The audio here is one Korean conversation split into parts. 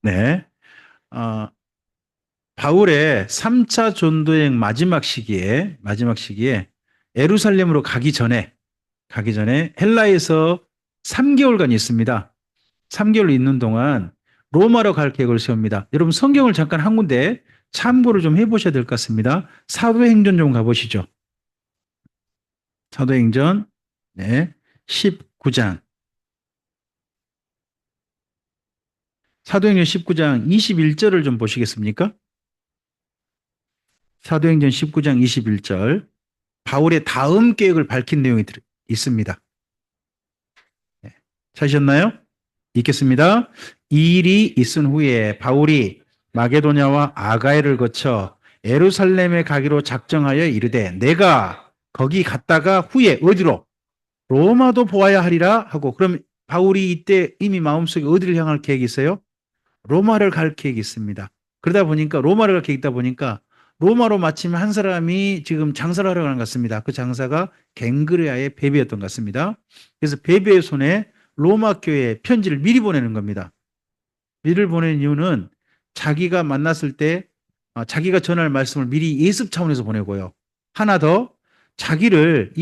네. 어, 바울의 3차 전도여행 마지막 시기에 예루살렘으로 가기 전에 헬라에서 3개월간 있습니다. 3개월 있는 동안 로마로 갈 계획을 세웁니다. 여러분 성경을 잠깐 한 군데 참고를 좀 해보셔야 될 것 같습니다. 사도행전 좀 가보시죠. 사도행전 네, 19장. 사도행전 19장 21절을 좀 보시겠습니까? 사도행전 19장 21절. 바울의 다음 계획을 밝힌 내용이 있습니다. 네. 찾으셨나요? 읽겠습니다. 이 일이 있은 후에 바울이 마게도냐와 아가야를 거쳐 예루살렘에 가기로 작정하여 이르되 내가 거기 갔다가 후에 어디로 로마도 보아야 하리라 하고, 그럼 바울이 이때 이미 마음속에 어디를 향할 계획이 있어요? 로마를 갈 계획이 있습니다. 그러다 보니까 로마를 갈 계획이 있다 보니까 로마로 마침 한 사람이 지금 장사를 하러 가는 것 같습니다. 그 장사가 갱그레아의 베베였던 것 같습니다. 그래서 베베의 손에 로마 교회에 편지를 미리 보내는 겁니다. 미리 보내는 이유는 자기가 만났을 때 자기가 전할 말씀을 미리 예습 차원에서 보내고요. 하나 더, 자기를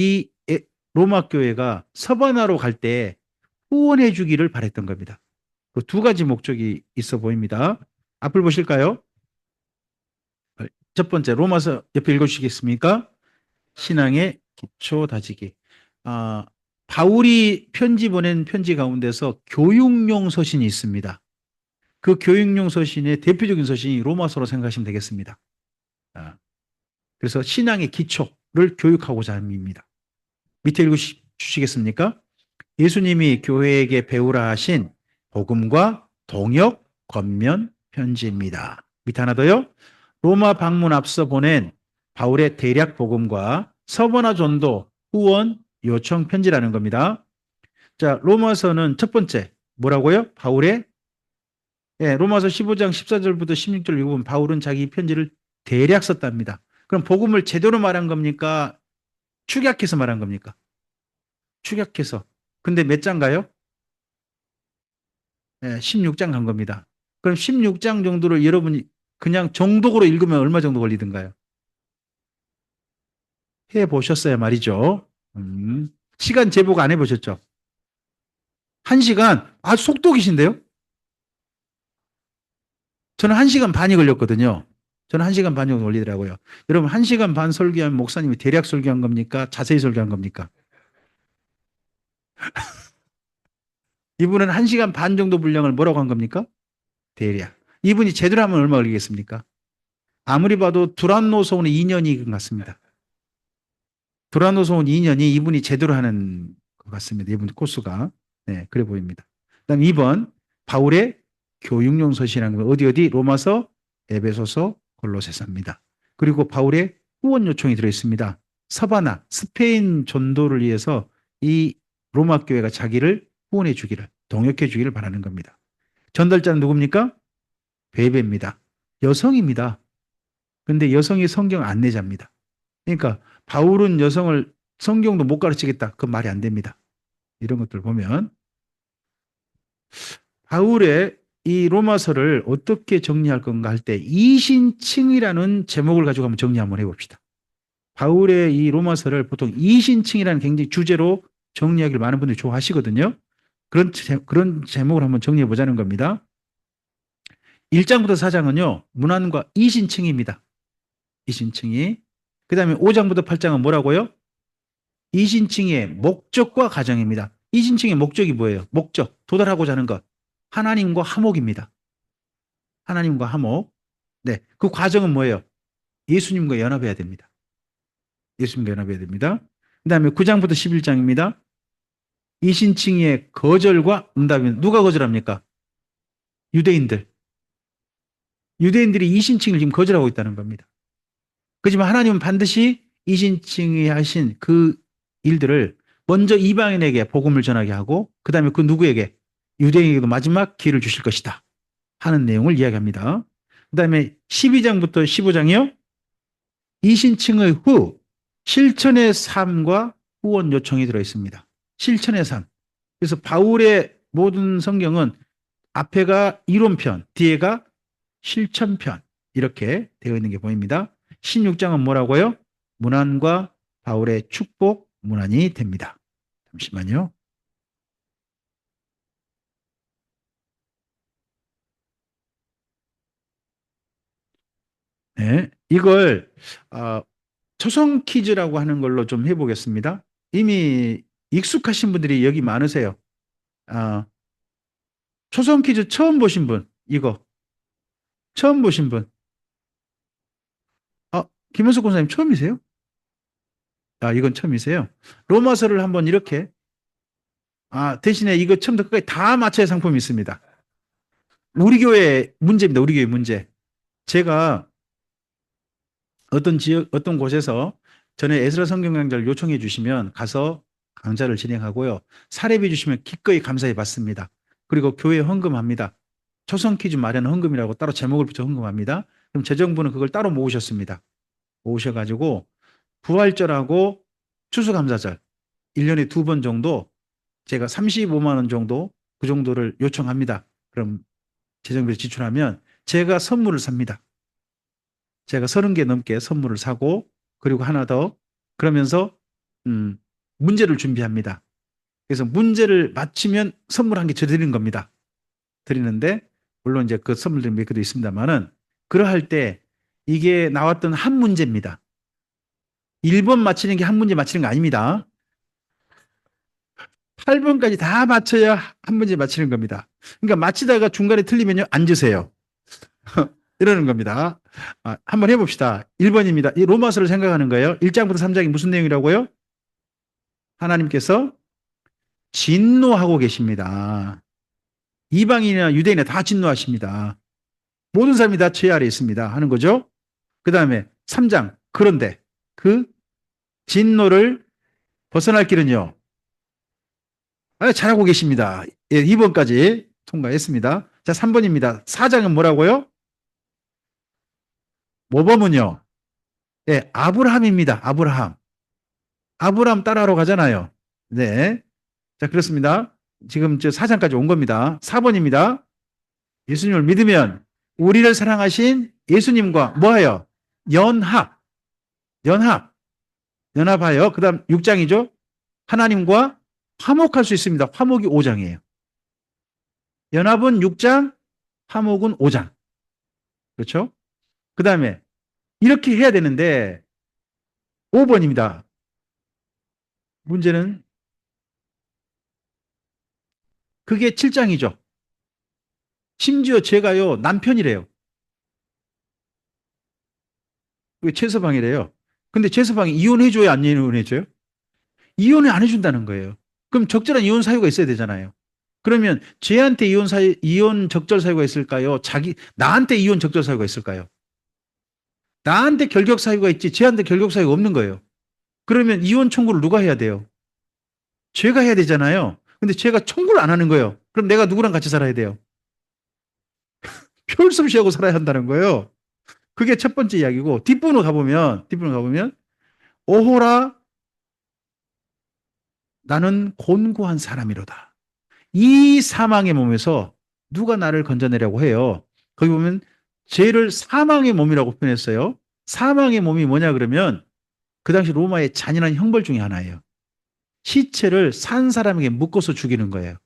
로마 교회가 서바나로 갈 때 후원해 주기를 바랬던 겁니다. 그 두 가지 목적이 있어 보입니다. 앞을 보실까요? 첫 번째, 로마서 옆에 읽어주시겠습니까? 신앙의 기초 다지기. 아, 바울이 편지 보낸 편지 가운데서 교육용 서신이 있습니다. 그 교육용 서신의 대표적인 서신이 로마서로 생각하시면 되겠습니다. 아, 그래서 신앙의 기초를 교육하고자 합니다. 밑에 읽어주시겠습니까? 예수님이 교회에게 배우라 하신 복음과 동역 권면 편지입니다. 밑에 하나 더요. 로마 방문 앞서 보낸 바울의 대략 복음과 서버나 전도 후원 요청 편지라는 겁니다. 자, 로마서는 첫 번째 뭐라고요? 바울의 로마서 15장 14절부터 16절 읽어보면 바울은 자기 편지를 대략 썼답니다. 그럼 복음을 제대로 말한 겁니까? 축약해서 말한 겁니까? 축약해서. 근데 몇 장가요? 16장 간 겁니다. 그럼 16장 정도를 여러분이 그냥 정독으로 읽으면 얼마 정도 걸리던가요? 해 보셨어야 말이죠. 시간 제복 안 해보셨죠? 1시간? 아주 속독이신데요? 저는 1시간 반이 걸렸거든요. 저는 1시간 반 정도 걸리더라고요. 여러분, 1시간 반 설교하면 목사님이 대략 설교한 겁니까? 자세히 설교한 겁니까? 이분은 1시간 반 정도 분량을 뭐라고 한 겁니까? 대략. 이분이 제대로 하면 얼마 걸리겠습니까? 아무리 봐도 두란노 소원의 2년이 같습니다. 두란노 소원 2년이 이분이 제대로 하는 것 같습니다. 이분 코스가. 네, 그래 보입니다. 그다음 2번, 바울의 교육용 서신이라는 건 어디 로마서, 에베소서, 골로새서입니다. 그리고 바울의 후원 요청이 들어있습니다. 서바나, 스페인 전도를 위해서 이 로마 교회가 자기를 후원해 주기를, 동역해 주기를 바라는 겁니다. 전달자는 누굽니까? 베베입니다. 여성입니다. 근데 여성이 성경 안내자입니다. 그러니까 바울은 여성을 성경도 못 가르치겠다. 그 말이 안 됩니다. 이런 것들 보면 바울의 이 로마서를 어떻게 정리할 건가 할 때 이신칭이라는 제목을 가지고 한번 정리 한번 해봅시다. 바울의 이 로마서를 보통 이신칭이라는 굉장히 주제로 정리하기를 많은 분들이 좋아하시거든요. 그런 제목을 한번 정리해 보자는 겁니다. 1장부터 4장은요. 문안과 이신칭입니다. 이신칭이. 그 다음에 5장부터 8장은 뭐라고요? 이신칭의 목적과 가정입니다. 이신칭의 목적이 뭐예요? 목적, 도달하고자 하는 것. 하나님과 화목입니다. 하나님과 화목. 네, 그 과정은 뭐예요? 예수님과 연합해야 됩니다. 예수님과 연합해야 됩니다. 그 다음에 9장부터 11장입니다. 이신칭의 거절과 응답입니다. 누가 거절합니까? 유대인들. 유대인들이 이신칭을 지금 거절하고 있다는 겁니다. 그렇지만 하나님은 반드시 이신칭이 하신 그 일들을 먼저 이방인에게 복음을 전하게 하고 그 다음에 그 누구에게? 유대인에게도 마지막 기회를 주실 것이다 하는 내용을 이야기합니다. 그 다음에 12장부터 15장이요. 이신칭의 후 실천의 삶과 후원 요청이 들어있습니다. 실천의 삶. 그래서 바울의 모든 성경은 앞에가 이론편, 뒤에가 실천편. 이렇게 되어 있는 게 보입니다. 16장은 뭐라고요? 문안과 바울의 축복 문안이 됩니다. 잠시만요. 네, 이걸 초성 퀴즈라고 하는 걸로 좀 해보겠습니다. 이미 익숙하신 분들이 여기 많으세요. 아, 초성 퀴즈 처음 보신 분, 이거 처음 보신 분. 김현숙 권사님 처음이세요? 이건 처음이세요. 로마서를 한번 이렇게, 대신에 이거 처음부터 끝까지 다 맞춰야 상품이 있습니다. 우리 교회 문제입니다. 우리 교회 문제. 제가 어떤 지역, 어떤 곳에서 전에 에스라 성경 강좌를 요청해 주시면 가서 강좌를 진행하고요. 사례비 주시면 기꺼이 감사히 받습니다. 그리고 교회 헌금합니다. 초성 퀴즈 마련 헌금이라고 따로 제목을 붙여 헌금합니다. 그럼 재정부는 그걸 따로 모으셨습니다. 모으셔가지고 부활절하고 추수감사절 1년에 2번 정도 제가 35만 원 정도 그 정도를 요청합니다. 그럼 재정비를 지출하면 제가 선물을 삽니다. 제가 30개 넘게 선물을 사고 그리고 하나 더 그러면서 문제를 준비합니다. 그래서 문제를 맞히면 선물 한 개 드리는 겁니다. 드리는데 물론 이제 그 선물들이 몇 개도 있습니다만은 그러할 때 이게 나왔던 한 문제입니다. 1번 맞히는 게 한 문제 맞히는 거 아닙니다. 8번까지 다 맞춰야 한 문제 맞히는 겁니다. 그러니까 맞히다가 중간에 틀리면요, 앉으세요. 이러는 겁니다. 한번 해봅시다. 1번입니다. 이 로마서를 생각하는 거예요. 1장부터 3장이 무슨 내용이라고요? 하나님께서 진노하고 계십니다. 이방인이나 유대인이나 다 진노하십니다. 모든 사람이 다 죄 아래 있습니다. 하는 거죠. 그 다음에 3장. 그런데 그 진노를 벗어날 길은요. 잘하고 계십니다. 예, 2번까지 통과했습니다. 자, 3번입니다. 4장은 뭐라고요? 모범은요. 예, 아브라함입니다. 아브라함. 아브라함 따라하러 가잖아요. 네. 자, 그렇습니다. 지금 저 4장까지 온 겁니다. 4번입니다. 예수님을 믿으면 우리를 사랑하신 예수님과 뭐하여? 연합. 연합. 연합하여. 그 다음 6장이죠. 하나님과 화목할 수 있습니다. 화목이 5장이에요. 연합은 6장, 화목은 5장. 그렇죠? 그 다음에 이렇게 해야 되는데 5번입니다. 문제는 그게 7장이죠. 심지어 제가요, 남편이래요. 왜 최서방이래요. 근데 최서방이 이혼해줘요, 안 이혼해줘요? 이혼을 안 해준다는 거예요. 그럼 적절한 이혼 사유가 있어야 되잖아요. 그러면 쟤한테 이혼 적절 사유가 있을까요? 나한테 이혼 적절 사유가 있을까요? 나한테 결격 사유가 있지, 쟤한테 결격 사유가 없는 거예요. 그러면 이혼 청구를 누가 해야 돼요? 쟤가 해야 되잖아요. 근데 쟤가 청구를 안 하는 거예요. 그럼 내가 누구랑 같이 살아야 돼요? 표울숨쉬하고 살아야 한다는 거예요. 그게 첫 번째 이야기고, 뒷부분 가보면, 오호라, 나는 곤고한 사람이로다. 이 사망의 몸에서 누가 나를 건져내려고 해요. 거기 보면 죄를 사망의 몸이라고 표현했어요. 사망의 몸이 뭐냐 그러면 그 당시 로마의 잔인한 형벌 중에 하나예요. 시체를 산 사람에게 묶어서 죽이는 거예요.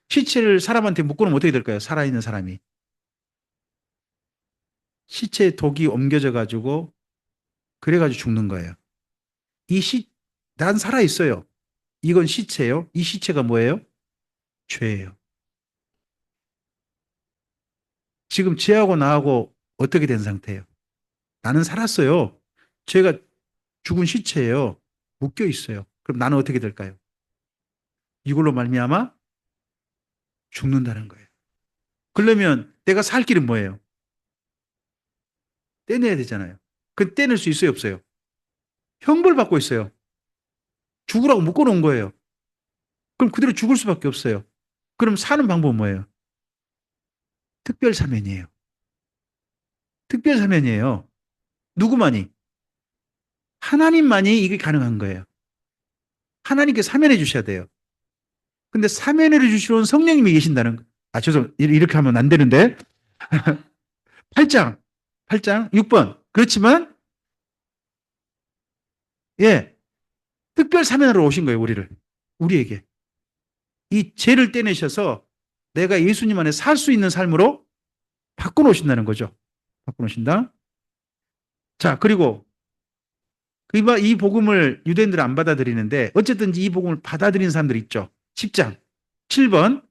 시체를 사람한테 묶어놓으면 어떻게 될까요? 살아있는 사람이. 시체에 독이 옮겨져 가지고 그래가지고 죽는 거예요. 난 살아있어요. 이건 시체예요. 이 시체가 뭐예요? 죄예요. 지금 쟤하고 나하고 어떻게 된 상태예요? 나는 살았어요. 쟤가 죽은 시체예요. 묶여 있어요. 그럼 나는 어떻게 될까요? 이걸로 말미암아 죽는다는 거예요. 그러면 내가 살 길은 뭐예요? 떼내야 되잖아요. 그 떼낼 수 있어요, 없어요? 형벌 받고 있어요. 죽으라고 묶어놓은 거예요. 그럼 그대로 죽을 수밖에 없어요. 그럼 사는 방법은 뭐예요? 특별 사면이에요. 특별 사면이에요. 누구만이? 하나님만이 이게 가능한 거예요. 하나님께 사면해 주셔야 돼요. 근데 사면해 주시는 성령님이 계신다는 거. 이렇게 하면 안 되는데. 8장 6번. 그렇지만, 예, 특별 사면으로 오신 거예요, 우리에게. 이 죄를 떼내셔서 내가 예수님 안에 살 수 있는 삶으로 바꿔놓으신다는 거죠. 바꿔놓으신다. 자, 그리고 이 복음을 유대인들은 안 받아들이는데 어쨌든 이 복음을 받아들이는 사람들이 있죠. 10장 7번.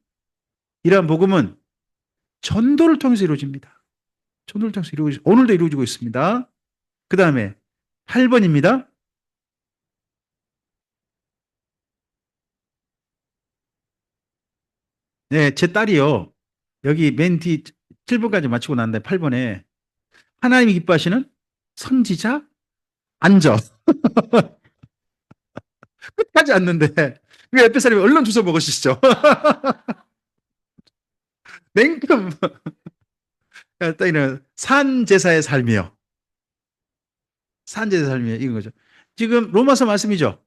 이러한 복음은 전도를 통해서 이루어집니다. 전도를 통해서 오늘도 이루어지고 있습니다. 그 다음에 8번입니다. 네, 제 딸이요. 여기 맨 뒤 7번까지 마치고 난 다음에 8번에 하나님이 기뻐하시는 선지자 앉아. 끝까지 앉는데 그 옆에 사람이 얼른 주워 먹으시죠. 냉큼 따이는 산제사의 삶이요. 산제사의 삶이요. 이건 거죠. 지금 로마서 말씀이죠.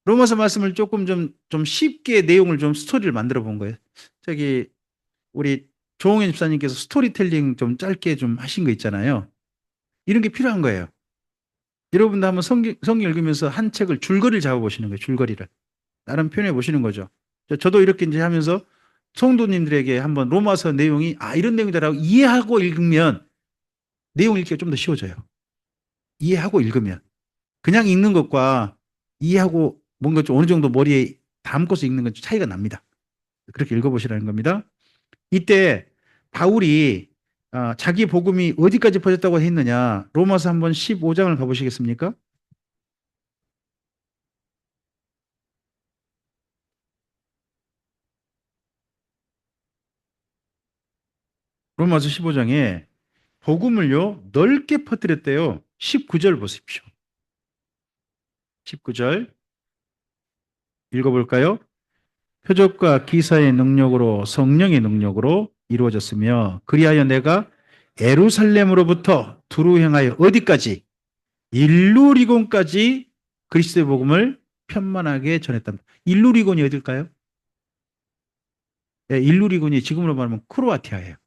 로마서 말씀을 조금 좀 쉽게 내용을 좀 스토리를 만들어 본 거예요. 저기 우리 조홍현 집사님께서 스토리텔링 좀 짧게 좀 하신 거 있잖아요. 이런 게 필요한 거예요. 여러분도 한번 성경 읽으면서 한 책을 줄거리를 잡아보시는 거예요. 줄거리를. 나름 표현해 보시는 거죠. 저도 이렇게 이제 하면서 성도님들에게 한번 로마서 내용이 이런 내용이다라고 이해하고 읽으면 내용 읽기가 좀 더 쉬워져요. 이해하고 읽으면. 그냥 읽는 것과 이해하고 뭔가 좀 어느 정도 머리에 담고서 읽는 건 차이가 납니다. 그렇게 읽어보시라는 겁니다. 이때 바울이 자기 복음이 어디까지 퍼졌다고 했느냐. 로마서 한번 15장을 가보시겠습니까? 로마서 15장에 복음을요 넓게 퍼뜨렸대요. 19절 보십시오. 19절 읽어볼까요? 표적과 기사의 능력으로 성령의 능력으로 이루어졌으며 그리하여 내가 예루살렘으로부터 두루 향하여 어디까지? 일루리곤까지 그리스도의 복음을 편만하게 전했답니다. 일루리곤이 어딜까요? 네, 일루리곤이 지금으로 말하면 크로아티아예요.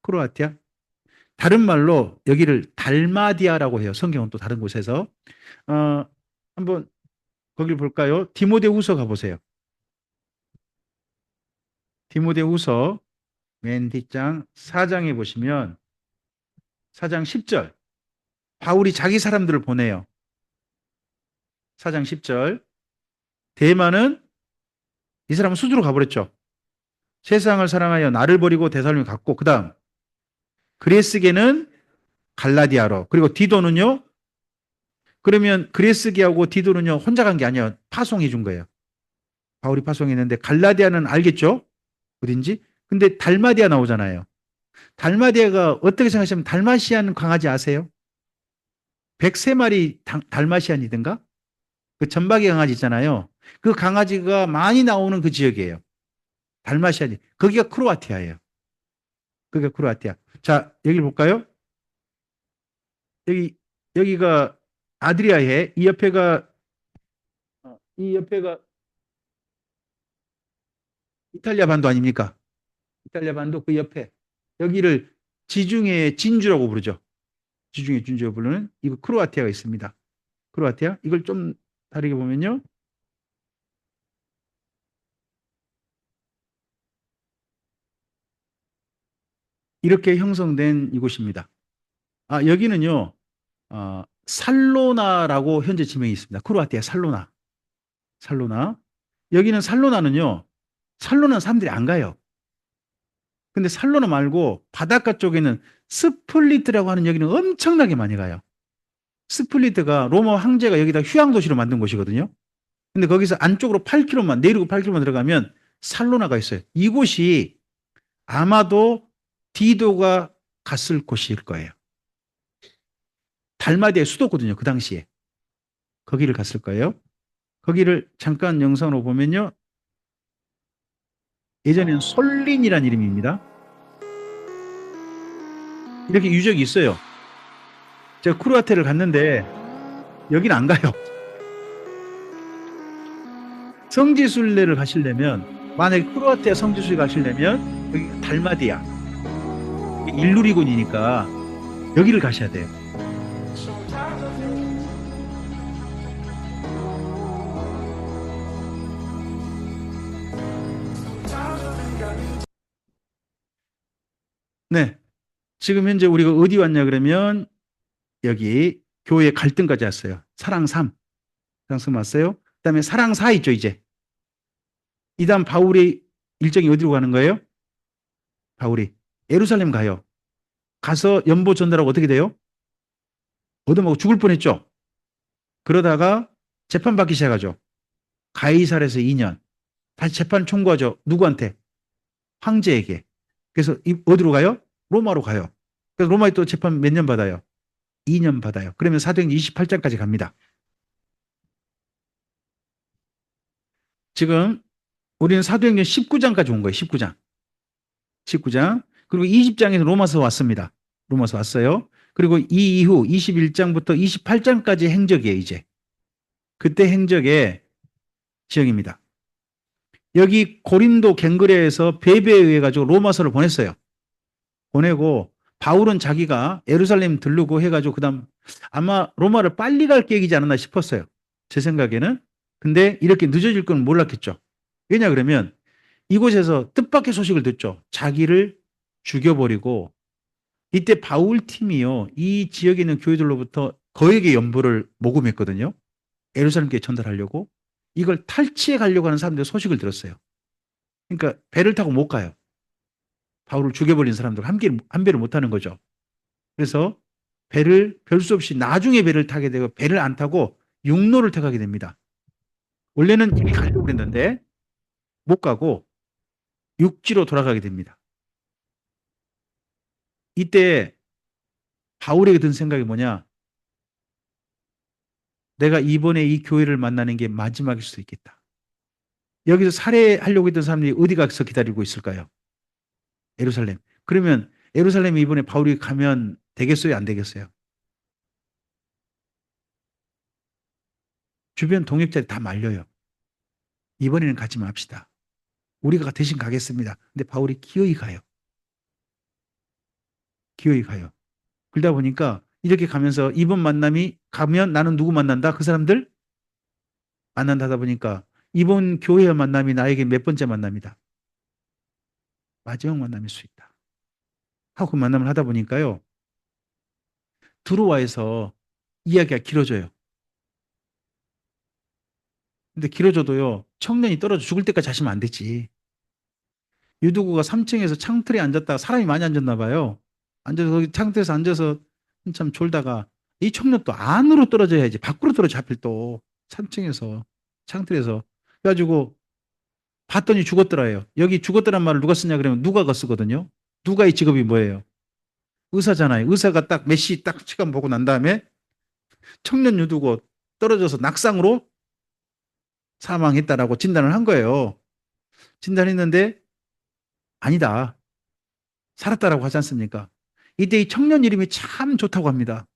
크로아티아. 다른 말로 여기를 달마디아라고 해요. 성경은 또 다른 곳에서. 한번 거길 볼까요? 디모데후서 가보세요. 디모데후서 맨 뒷장 4장에 보시면 4장 10절 바울이 자기 사람들을 보내요. 4장 10절 대만은 이 사람은 수주로 가버렸죠. 세상을 사랑하여 나를 버리고 데살로니가 갔고 그 다음 그레스게는 갈라디아로 그리고 디도는요. 그러면 그레스게하고 디도는요 혼자 간 게 아니에요. 파송해 준 거예요. 바울이 파송했는데 갈라디아는 알겠죠? 어딘지? 근데 달마디아 나오잖아요. 달마디아가 어떻게 생각하시면 달마시안 강아지 아세요? 103마리 달마시안이든가? 그 점박이 강아지 있잖아요. 그 강아지가 많이 나오는 그 지역이에요. 달마시안이. 거기가 크로아티아예요. 거기가 크로아티아. 자, 여기 볼까요? 여기가 아드리아해. 이 옆에가 이탈리아 반도 아닙니까? 이탈리아 반도 그 옆에. 여기를 지중해 진주라고 부르죠. 지중해 진주라고 부르는 이거 크로아티아가 있습니다. 크로아티아. 이걸 좀 다르게 보면요. 이렇게 형성된 이곳입니다. 여기는요. 살로나라고 현재 지명이 있습니다. 크로아티아 살로나. 살로나. 여기는 살로나는 사람들이 안 가요. 근데 살로나 말고 바닷가 쪽에는 스플리트라고 하는 여기는 엄청나게 많이 가요. 스플리트가 로마 황제가 여기다 휴양도시로 만든 곳이거든요. 근데 거기서 안쪽으로 8km만 내리고 8km만 들어가면 살로나가 있어요. 이곳이 아마도 디도가 갔을 곳일 거예요. 달마디아의 수도거든요. 그 당시에. 거기를 갔을 거예요. 거기를 잠깐 영상으로 보면요. 예전에는 솔린이라는 이름입니다. 이렇게 유적이 있어요. 제가 크로아티아를 갔는데 여기는 안 가요. 성지순례를 가시려면 만약에 크로아티아 성지순례 가시려면 여기 달마디아, 일누리군이니까 여기를 가셔야 돼요. 네. 지금 현재 우리가 어디 왔냐 그러면 여기 교회 갈등까지 왔어요. 사랑 3. 사랑 3 왔어요. 그다음에 사랑 4 있죠, 이제. 이 다음 바울의 일정이 어디로 가는 거예요? 바울이 예루살렘 가요. 가서 연보 전달하고 어떻게 돼요? 얻어먹고 죽을 뻔했죠. 그러다가 재판받기 시작하죠. 가이사르에서 2년. 다시 재판 청구하죠. 누구한테? 황제에게. 그래서 어디로 가요? 로마로 가요. 그래서 로마에 또 재판 몇 년 받아요? 2년 받아요. 그러면 사도행전 28장까지 갑니다. 지금 우리는 사도행전 19장까지 온 거예요. 19장. 19장. 그리고 20장에서 로마서 왔습니다. 로마서 왔어요. 그리고 이 이후 21장부터 28장까지 행적이에요, 이제. 그때 행적의 지역입니다. 여기 고린도 갱그레에서 베베에 의해 가지고 로마서를 보냈어요. 보내고 바울은 자기가 예루살렘 들르고 해가지고 그다음 아마 로마를 빨리 갈 계획이지 않았나 싶었어요. 제 생각에는. 근데 이렇게 늦어질 건 몰랐겠죠. 왜냐 그러면 이곳에서 뜻밖의 소식을 듣죠. 자기를 죽여버리고 이때 바울 팀이요. 이 지역에 있는 교회들로부터 거액의 연보를 모금했거든요. 예루살렘께 전달하려고. 이걸 탈취해 가려고 하는 사람들의 소식을 들었어요. 그러니까 배를 타고 못 가요. 바울을 죽여버린 사람들 한 배를 못 타는 거죠. 그래서 배를 별 수 없이 나중에 배를 타게 되고 배를 안 타고 육로를 택하게 됩니다. 원래는 이미 가려고 했는데 못 가고 육지로 돌아가게 됩니다. 이때 바울에게 든 생각이 뭐냐? 내가 이번에 이 교회를 만나는 게 마지막일 수도 있겠다. 여기서 살해하려고 했던 사람들이 어디 가서 기다리고 있을까요? 예루살렘. 그러면 예루살렘에 이번에 바울이 가면 되겠어요? 안 되겠어요? 주변 동역자들이 다 말려요. 이번에는 가지 맙시다. 우리가 대신 가겠습니다. 근데 바울이 기어이 가요. 기어이 가요. 그러다 보니까 이렇게 가면서 이번 만남이 가면 나는 누구 만난다? 그 사람들 만난다 하다 보니까 이번 교회의 만남이 나에게 몇 번째 만남이다. 마지막 만남일 수 있다. 하고 그 만남을 하다 보니까요. 두로와에서 이야기가 길어져요. 근데 길어져도요. 청년이 떨어져 죽을 때까지 하시면 안 되지. 유두구가 3층에서 창틀에 앉았다가 사람이 많이 앉았나 봐요. 앉아서 거기 창틀에서 앉아서 한참 졸다가 이 청년 또 안으로 떨어져야지. 밖으로 떨어져 하필 또 3층에서 창틀에서. 그래가지고 봤더니 죽었더라요. 여기 죽었더란 말을 누가 쓰냐 그러면 누가가 쓰거든요. 누가의 직업이 뭐예요? 의사잖아요. 의사가 딱 메시 딱 시간 보고 난 다음에 청년 유두고 떨어져서 낙상으로 사망했다라고 진단을 한 거예요. 진단했는데 아니다. 살았다라고 하지 않습니까? 이때 이 청년 이름이 참 좋다고 합니다.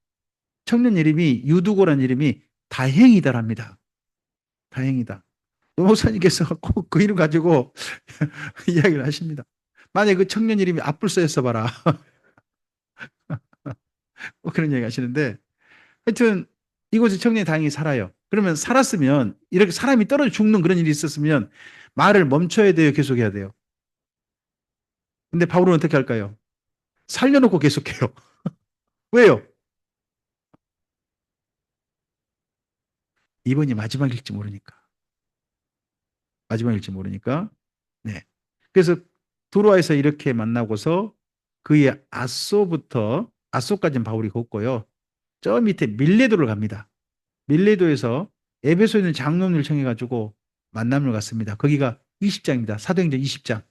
청년 이름이 유두고라는 이름이 다행이다랍니다. 다행이다. 노 목사님께서 꼭 그 이름 가지고 이야기를 하십니다. 만약에 그 청년 이름이 앞불서였어 봐라. 그런 얘기 하시는데 하여튼 이곳에 청년이 다행히 살아요. 그러면 살았으면 이렇게 사람이 떨어져 죽는 그런 일이 있었으면 말을 멈춰야 돼요? 계속해야 돼요? 근데 바울은 어떻게 할까요? 살려놓고 계속해요. 왜요? 이번이 마지막일지 모르니까. 마지막일지 모르니까. 네. 그래서 두로아에서 이렇게 만나고서 그의 아소까지는 바울이 걷고요. 저 밑에 밀레도를 갑니다. 밀레도에서 에베소에 있는 장로님을 청해가지고 만남을 갖습니다. 거기가 20장입니다. 사도행전 20장.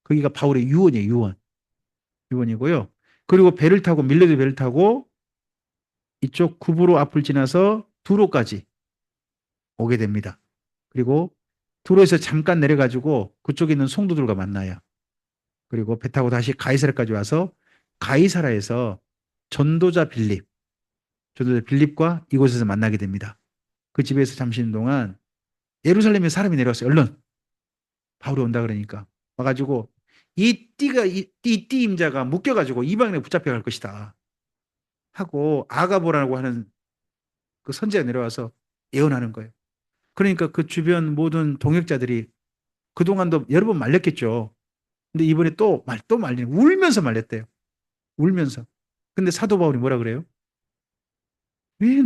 거기가 바울의 유언이에요. 유언이고요. 그리고 배를 타고 밀레도 배를 타고 이쪽 구브로 앞을 지나서 두로까지 오게 됩니다. 그리고 두로에서 잠깐 내려가지고 그쪽에 있는 성도들과 만나요. 그리고 배 타고 다시 가이사라까지 와서 가이사라에서 전도자 빌립과 이곳에서 만나게 됩니다. 그 집에서 잠시 동안 예루살렘에 사람이 내려왔어요. 얼른 바울이 온다 그러니까. 와가지고 이 임자가 묶여가지고 이방인에 붙잡혀 갈 것이다 하고 아가보라고 하는 그 선지자 내려와서 예언하는 거예요. 그러니까 그 주변 모든 동역자들이 그동안도 여러 번 말렸겠죠. 근데 이번에 또 말리는, 울면서 말렸대요. 울면서. 근데 사도 바울이 뭐라 그래요? 왜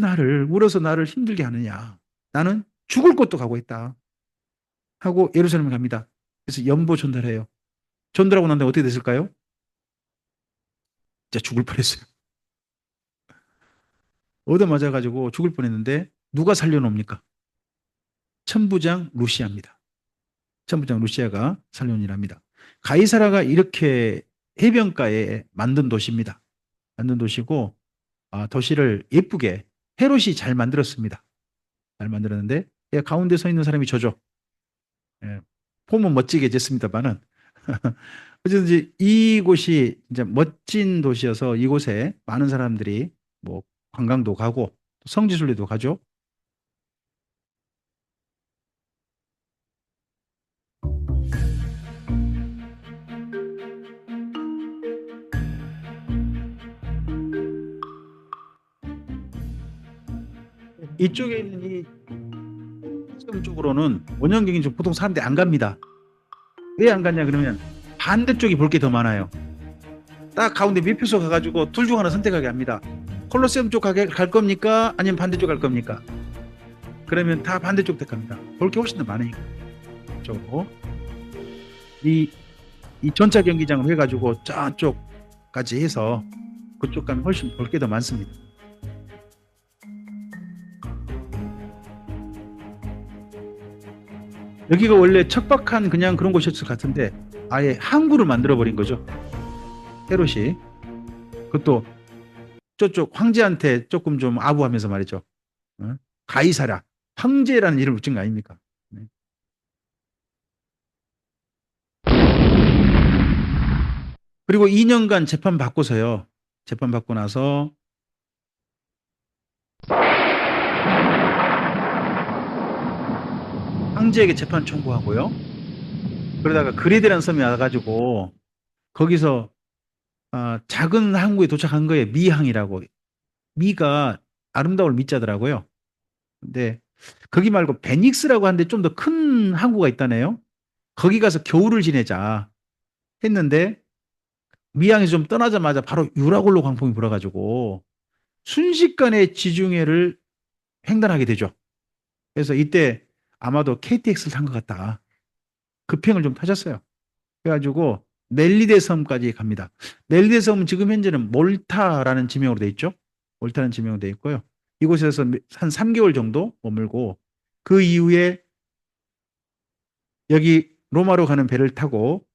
울어서 나를 힘들게 하느냐. 나는 죽을 곳도 가고 있다. 하고 예루살렘을 갑니다. 그래서 연보 전달해요. 전달하고 난 다음에 어떻게 됐을까요? 진짜 죽을 뻔했어요. 얻어맞아가지고 죽을 뻔했는데 누가 살려놓습니까? 천부장 루시아입니다. 천부장 루시아가 살려놓으랍니다. 가이사라가 이렇게 해변가에 만든 도시입니다. 만든 도시고 도시를 예쁘게 헤롯이 잘 만들었습니다. 잘 만들었는데 가운데 서 있는 사람이 저죠. 예, 폼은 멋지게 짓습니다만은 어쨌든지 이곳이 이제 멋진 도시여서 이곳에 많은 사람들이 뭐 관광도 가고 성지순례도 가죠. 이쪽에 있는 이 지금 쪽으로는 원형경인 쪽 보통 사람들이 안 갑니다. 왜 안 갔냐 그러면 반대쪽이 볼 게 더 많아요. 딱 가운데 밀표소 가가지고 둘 중 하나 선택하게 합니다. 콜로세움 쪽 갈 겁니까? 아니면 반대쪽 갈 겁니까? 그러면 다 반대쪽 택합니다. 볼 게 훨씬 더 많으니까. 쪽으로. 이, 이 전차 경기장을 해가지고 저쪽까지 해서 그쪽 가면 훨씬 볼 게 더 많습니다. 여기가 원래 척박한 그냥 그런 곳이었을 것 같은데 아예 항구를 만들어버린 거죠. 헤롯이. 그것도 저쪽 황제한테 조금 좀 아부하면서 말이죠. 어? 가이사라. 황제라는 이름을 붙인 거 아닙니까? 네. 그리고 2년간 재판 받고서요. 재판 받고 나서 황제에게 재판 청구하고요. 그러다가 그레데라는 섬에 와가지고 거기서 작은 항구에 도착한 거예요. 미항이라고. 미가 아름다울 미자더라고요. 근데 거기 말고 베닉스라고 하는데 좀 더 큰 항구가 있다네요. 거기 가서 겨울을 지내자 했는데 미항에서 좀 떠나자마자 바로 유라굴로 광풍이 불어가지고 순식간에 지중해를 횡단하게 되죠. 그래서 이때 아마도 KTX를 탄 것 같다. 급행을 좀 타셨어요. 그래가지고 멜리데 섬까지 갑니다. 멜리데 섬은 지금 현재는 몰타라는 지명으로 돼 있죠. 몰타라는 지명으로 돼 있고요. 이곳에서 한 3개월 정도 머물고 그 이후에 여기 로마로 가는 배를 타고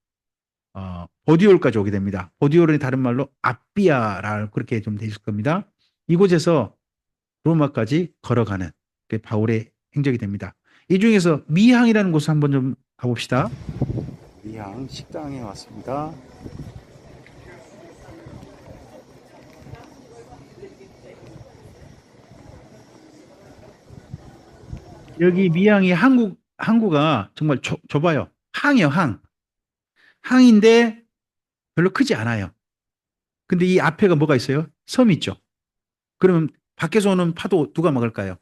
보디올까지 오게 됩니다. 보디올은 다른 말로 아삐아라 그렇게 좀 돼 있을 겁니다. 이곳에서 로마까지 걸어가는 그 바울의 행적이 됩니다. 이 중에서 미항이라는 곳을 한번 좀 가봅시다. 미항 식당에 왔습니다. 여기 미항이 항구가 정말 좁아요. 항이요, 항. 항인데 별로 크지 않아요. 근데 이 앞에가 뭐가 있어요? 섬이 있죠. 그러면 밖에서 오는 파도 누가 막을까요?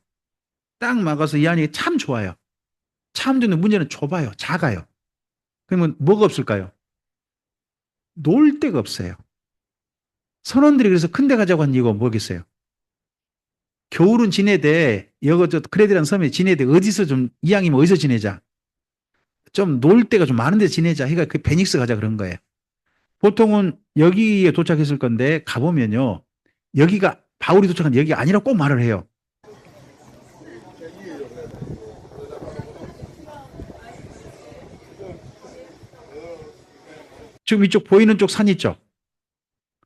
딱 막아서 이 안이 참 좋아요. 참 좋은데 문제는 좁아요. 작아요. 그러면 뭐가 없을까요? 놀 데가 없어요. 선원들이 그래서 큰 데 가자고 한 이유가 뭐겠어요? 겨울은 지내되 여기 저 크레디라는 섬에 지내되 어디서 좀 이왕이면 어디서 지내자. 좀 놀 데가 좀 많은 데 지내자. 그러니까 그 베닉스 가자 그런 거예요. 보통은 여기에 도착했을 건데 가보면요. 여기가 바울이 도착한 여기가 아니라 꼭 말을 해요. 지금 이쪽 보이는 쪽 산 있죠?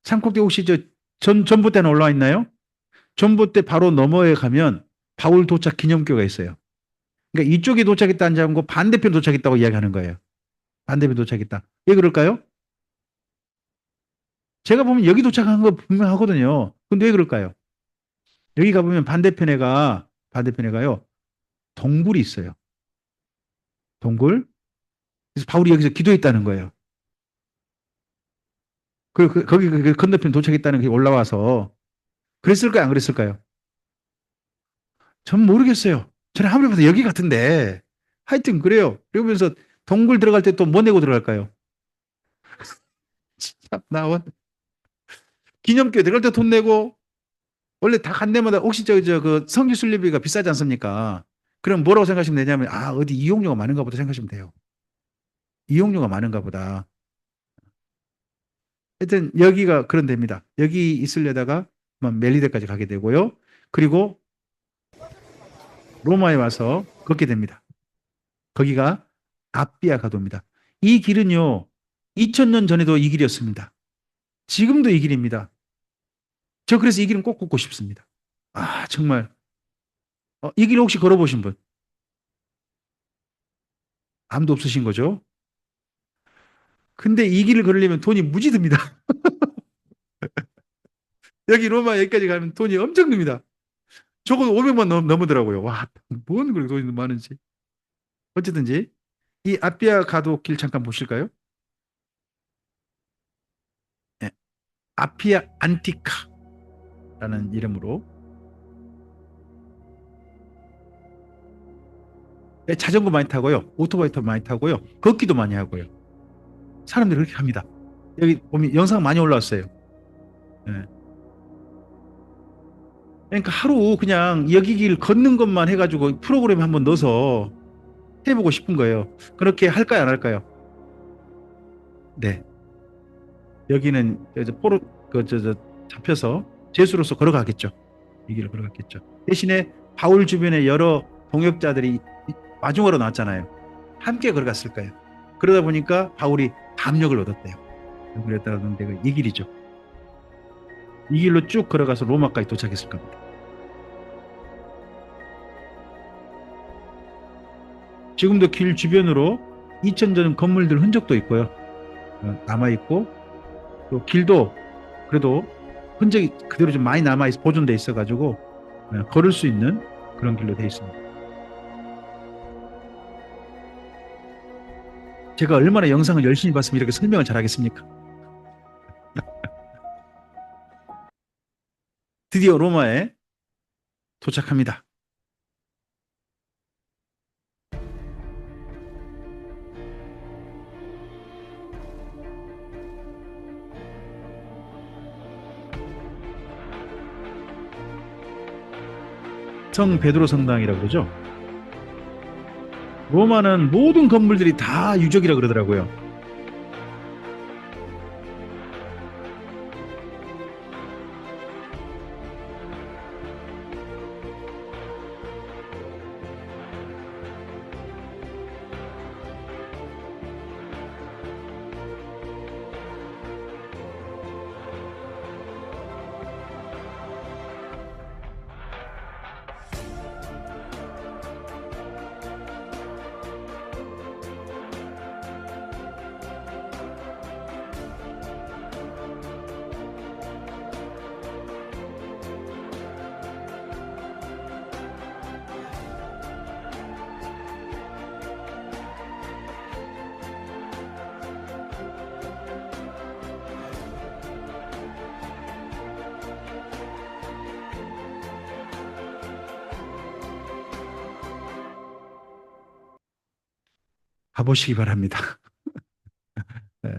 산꼭대기 혹시 전봇대는 올라와 있나요? 전봇대 바로 너머에 가면 바울 도착 기념교가 있어요. 그러니까 이쪽에 도착했다는 점고 반대편 도착했다고 이야기하는 거예요. 반대편 도착했다. 왜 그럴까요? 제가 보면 여기 도착한 거 분명하거든요. 근데 왜 그럴까요? 여기 가보면 반대편에 가요. 동굴이 있어요. 동굴. 그래서 바울이 여기서 기도했다는 거예요. 그리고 거기 그 건너편 도착했다는 게 올라와서 그랬을까요? 안 그랬을까요? 전 모르겠어요. 저는 아무리 봐도 여기 같은데 하여튼 그래요. 그러면서 동굴 들어갈 때 또 뭐 내고 들어갈까요? 참, 기념교회 들어갈 때 돈 내고 원래 다 간 데마다 혹시 그 성지 순례비가 비싸지 않습니까? 그럼 뭐라고 생각하시면 되냐면 아 어디 이용료가 많은가 보다 생각하시면 돼요. 이용료가 많은가 보다. 하여튼 여기가 그런 데입니다. 여기 있으려다가 멜리데까지 가게 되고요. 그리고 로마에 와서 걷게 됩니다. 거기가 아비아 가도입니다. 이 길은요, 2000년 전에도 이 길이었습니다. 지금도 이 길입니다. 저 그래서 이 길은 꼭 걷고 싶습니다. 아, 정말. 이 길 혹시 걸어보신 분? 아무도 없으신 거죠? 근데 이 길을 걸으려면 돈이 무지 듭니다. 여기 로마 여기까지 가면 돈이 엄청 듭니다. 적어도 500만 넘으더라고요. 와, 뭔 그렇게 돈이 많은지. 어쨌든지, 이 아비아 가도 길 잠깐 보실까요? 네, 아피아 안티카라는 이름으로 네, 자전거 많이 타고요. 오토바이도 많이 타고요. 걷기도 많이 하고요. 사람들이 그렇게 합니다. 여기 보면 영상 많이 올라왔어요. 예. 그러니까 하루 그냥 여기 길 걷는 것만 해가지고 프로그램에 한번 넣어서 해보고 싶은 거예요. 그렇게 할까요, 안 할까요? 네. 여기는 포로 잡혀서 죄수로서 걸어가겠죠. 이 길을 걸어갔겠죠. 대신에 바울 주변에 여러 동역자들이 마중으로 나왔잖아요. 함께 걸어갔을 거예요. 그러다 보니까 바울이 담력을 얻었대요. 그랬다는 데가 이 길이죠. 이 길로 쭉 걸어가서 로마까지 도착했을 겁니다. 지금도 길 주변으로 2000전 건물들 흔적도 있고요. 남아있고, 또 길도 그래도 흔적이 그대로 좀 많이 남아있어, 보존돼 있어가지고, 걸을 수 있는 그런 길로 돼 있습니다. 제가 얼마나 영상을 열심히 봤으면 이렇게 설명을 잘하겠습니까? 드디어 로마에 도착합니다. 성 베드로 성당이라고 그러죠. 로마는 모든 건물들이 다 유적이라 그러더라고요. 가보시기 바랍니다. 네.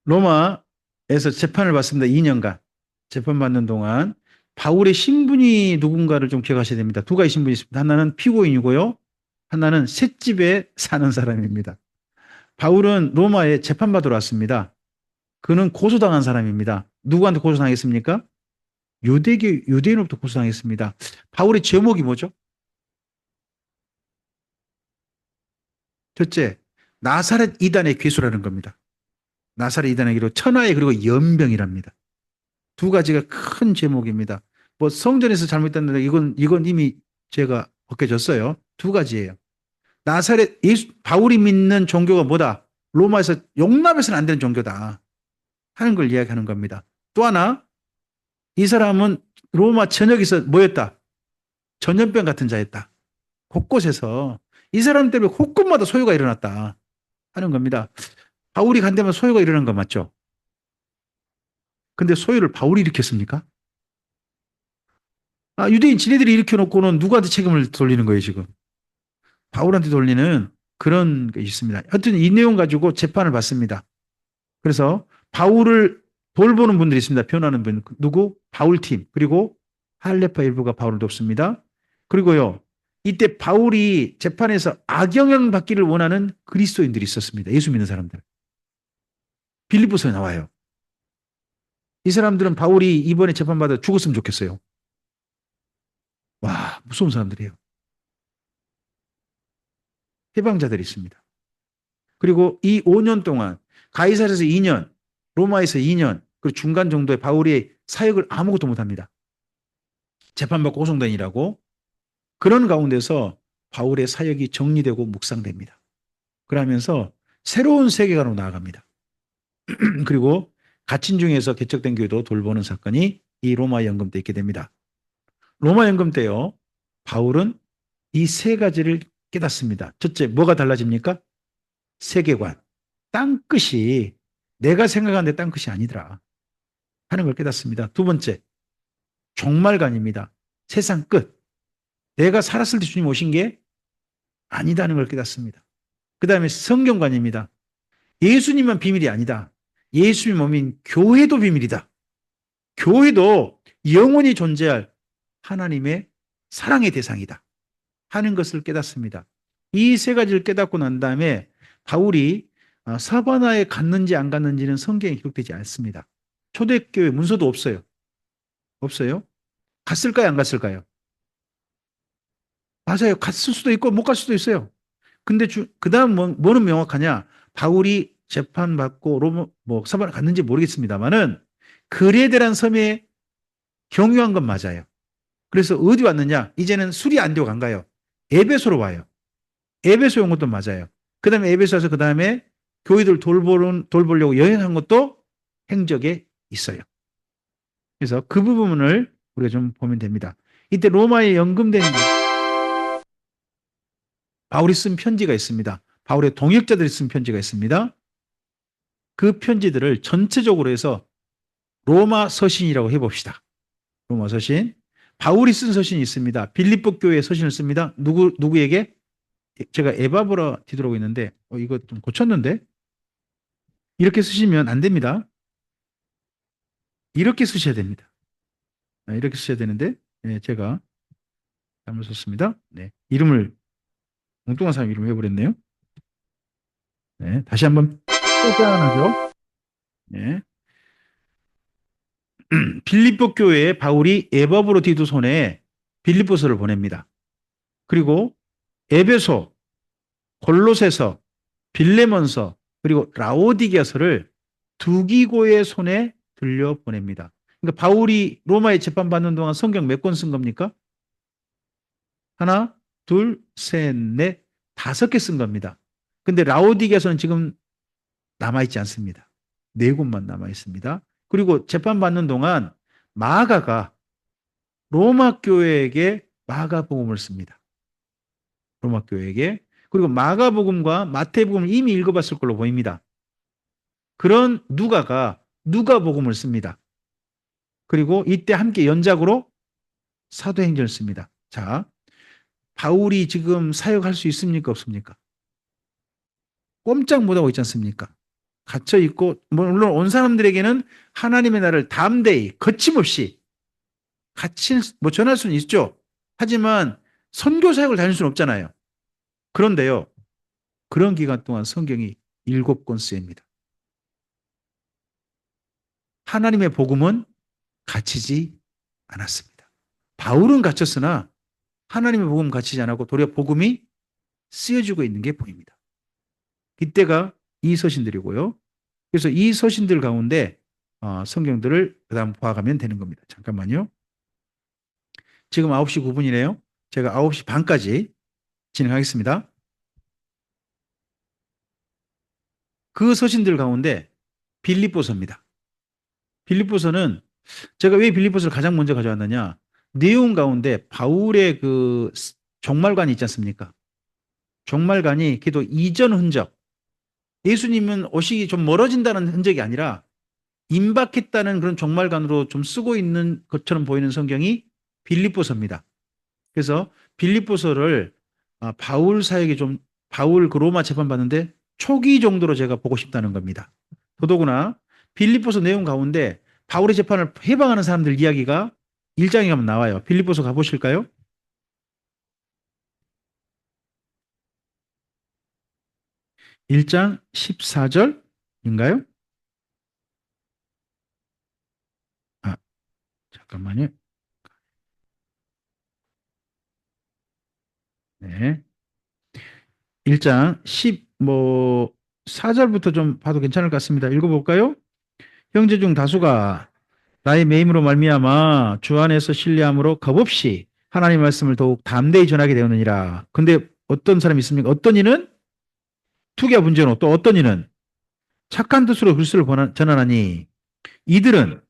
로마에서 재판을 받습니다. 2년간. 재판받는 동안 바울의 신분이 누군가를 좀 기억하셔야 됩니다. 두 가지 신분이 있습니다. 하나는 피고인이고요. 하나는 셋집에 사는 사람입니다. 바울은 로마에 재판받으러 왔습니다. 그는 고소당한 사람입니다. 누구한테 고소당했습니까? 유대인으로부터 고소당했습니다. 바울의 제목이 뭐죠? 첫째, 나사렛 이단의 괴수라는 겁니다. 나사렛 이단의 괴수, 천하의 그리고 연병이랍니다. 두 가지가 큰 제목입니다. 뭐 성전에서 잘못했는데 이건 이미 제가 벗겨졌어요. 두 가지예요. 나사렛 바울이 믿는 종교가 뭐다? 로마에서 용납해서는 안 되는 종교다 하는 걸 이야기하는 겁니다. 또 하나 이 사람은 로마 전역에서 뭐였다? 전염병 같은 자였다. 곳곳에서 이 사람 때문에 곳곳마다 소요가 일어났다. 하는 겁니다. 바울이 간다면 소요가 일어난 거 맞죠? 근데 소요를 바울이 일으켰습니까? 유대인 지네들이 일으켜놓고는 누구한테 책임을 돌리는 거예요, 지금? 바울한테 돌리는 그런 게 있습니다. 하여튼 이 내용 가지고 재판을 받습니다. 그래서 바울을 돌보는 분들이 있습니다. 변호하는 분. 누구? 바울팀. 그리고 할레파 일부가 바울을 돕습니다. 그리고요. 이때 바울이 재판에서 악영향 받기를 원하는 그리스도인들이 있었습니다. 예수 믿는 사람들. 빌립보서에 나와요. 이 사람들은 바울이 이번에 재판받아 죽었으면 좋겠어요. 와, 무서운 사람들이에요. 해방자들이 있습니다. 그리고 이 5년 동안 가이사르에서 2년, 로마에서 2년, 그리고 중간 정도의 바울의 사역을 아무것도 못합니다. 재판받고 호송단이라고 그런 가운데서 바울의 사역이 정리되고 묵상됩니다. 그러면서 새로운 세계관으로 나아갑니다. 그리고 갇힌 중에서 개척된 교회도 돌보는 사건이 이 로마 연금 때 있게 됩니다. 로마 연금 때요. 바울은 이 세 가지를 깨닫습니다. 첫째, 뭐가 달라집니까? 세계관. 땅끝이 내가 생각하는 땅끝이 아니더라 하는 걸 깨닫습니다. 두 번째, 종말관입니다. 세상 끝. 내가 살았을 때 주님 오신 게 아니다는 걸 깨닫습니다. 그 다음에 성경관입니다. 예수님만 비밀이 아니다. 예수님 몸인 교회도 비밀이다. 교회도 영원히 존재할 하나님의 사랑의 대상이다 하는 것을 깨닫습니다. 이 세 가지를 깨닫고 난 다음에 바울이 사바나에 갔는지 안 갔는지는 성경에 기록되지 않습니다. 초대교회 문서도 없어요. 없어요? 갔을까요? 안 갔을까요? 맞아요. 갔을 수도 있고 못 갈 수도 있어요. 근데 그 다음 뭐는 명확하냐? 바울이 재판받고 사바나 갔는지 모르겠습니다만은 그레데란 섬에 경유한 건 맞아요. 그래서 어디 왔느냐? 이제는 술이 안 되고 간 가요. 에베소로 와요. 에베소 온 것도 맞아요. 그 다음에 에베소 와서 그 다음에 교회들 돌보려고 여행한 것도 행적에 있어요. 그래서 그 부분을 우리가 좀 보면 됩니다. 이때 로마에 연금된 바울이 쓴 편지가 있습니다. 바울의 동역자들이 쓴 편지가 있습니다. 그 편지들을 전체적으로 해서 로마 서신이라고 해봅시다. 로마 서신. 바울이 쓴 서신이 있습니다. 빌립보 교회의 서신을 씁니다. 누구에게? 제가 에바브라 뒤돌아오고 있는데, 이거 좀 고쳤는데? 이렇게 쓰시면 안 됩니다. 이렇게 쓰셔야 됩니다. 이렇게 쓰셔야 되는데, 제가 잘못 썼습니다. 네. 이름을, 엉뚱한 사람 이름 해버렸네요. 네. 다시 한번 또 짜안하죠. 네. 빌립보 교회에 바울이 에바브로디도 손에 빌립보서를 보냅니다. 그리고 에베소, 골로새서, 빌레몬서, 그리고 라오디게서를 두기고의 손에 들려 보냅니다. 그러니까 바울이 로마에 재판받는 동안 성경 몇 권 쓴 겁니까? 하나, 둘, 셋, 넷, 5개 쓴 겁니다. 근데 라오디게서는 지금 남아있지 않습니다. 4권만 남아있습니다. 그리고 재판받는 동안 마가가 로마 교회에게 마가복음을 씁니다. 로마 교회에게. 그리고 마가복음과 마태복음을 이미 읽어봤을 걸로 보입니다. 그런 누가가 누가복음을 씁니다. 그리고 이때 함께 연작으로 사도행전을 씁니다. 자, 바울이 지금 사역할 수 있습니까? 없습니까? 꼼짝 못하고 있지 않습니까? 갇혀 있고, 물론 온 사람들에게는 하나님의 나라를 담대히 거침없이 같이 전할 수는 있죠. 하지만 선교 사역을 다닐 수는 없잖아요. 그런데요, 그런 기간 동안 성경이 7권 쓰입니다. 하나님의 복음은 갇히지 않았습니다. 바울은 갇혔으나 하나님의 복음 갇히지 않았고 도리어 복음이 쓰여지고 있는 게 보입니다. 이때가 이 서신들이고요. 그래서 이 서신들 가운데 성경들을 그 다음 봐가면 되는 겁니다. 잠깐만요. 지금 9시 9분이네요. 제가 9시 반까지 진행하겠습니다. 그 서신들 가운데 빌립보서입니다. 빌립보서는 제가 왜 빌립보서를 가장 먼저 가져왔느냐? 내용 가운데 바울의 그 종말관이 있지 않습니까? 종말관이 기도 이전 흔적, 예수님은 오시기 좀 멀어진다는 흔적이 아니라 임박했다는 그런 종말관으로 좀 쓰고 있는 것처럼 보이는 성경이 빌립보서입니다. 그래서 빌립보서를 바울 사역에 좀 바울 그 로마 재판 받는데 초기 정도로 제가 보고 싶다는 겁니다. 더더구나 빌립보서 내용 가운데 바울의 재판을 해방하는 사람들 이야기가 1장에 가면 나와요. 빌립보서 가보실까요? 1장 14절인가요? 아, 잠깐만요. 네. 1장 10, 4절부터 좀 봐도 괜찮을 것 같습니다. 읽어볼까요? 형제 중 다수가 나의 매임으로 말미암아 주 안에서 신뢰함으로 겁없이 하나님 말씀을 더욱 담대히 전하게 되었느니라. 근데 어떤 사람이 있습니까? 어떤 이는 투기와 분쟁으로 또 어떤 이는 착한 뜻으로 글쓰를 전하나니 이들은